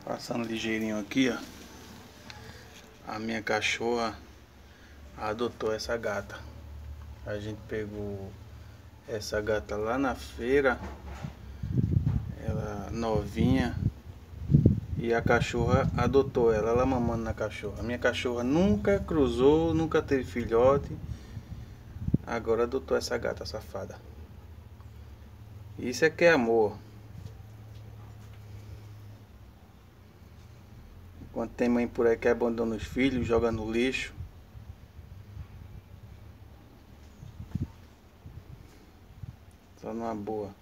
Passando ligeirinho aqui, ó. A minha cachorra adotou essa gata. A gente pegou essa gata lá na feira, ela novinha, e a cachorra adotou ela mamando na cachorra. A minha cachorra nunca cruzou, nunca teve filhote. Agora adotou essa gata safada. Isso é que é amor. Enquanto tem mãe por aí que abandona os filhos, joga no lixo. Só numa boa.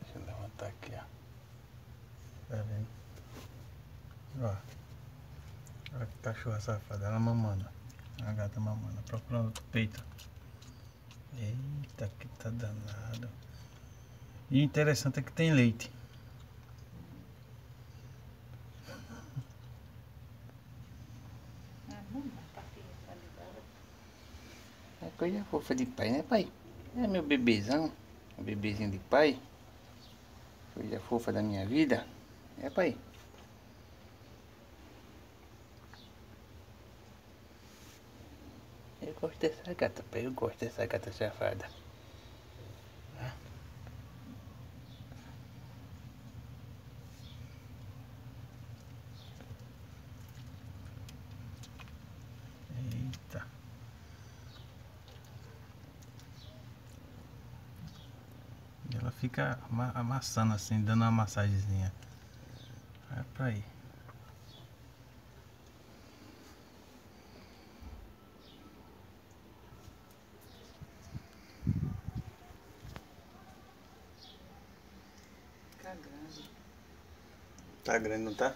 Deixa eu levantar aqui, ó. Tá vendo? Ó. Olha que cachorra safada, ela mamando. A gata mamando, procurando outro peito. Eita, que tá danado. E o interessante é que tem leite. É coisa fofa de pai, né, pai? É meu bebezão. Um bebezinho de pai. Coisa fofa da minha vida. É, pai? Eu gosto dessa gata, pai. Eu gosto dessa gata safada. Eita. E ela fica amassando assim, dando uma massagenzinha. É pra aí. Tá grande. Tá grande, não tá?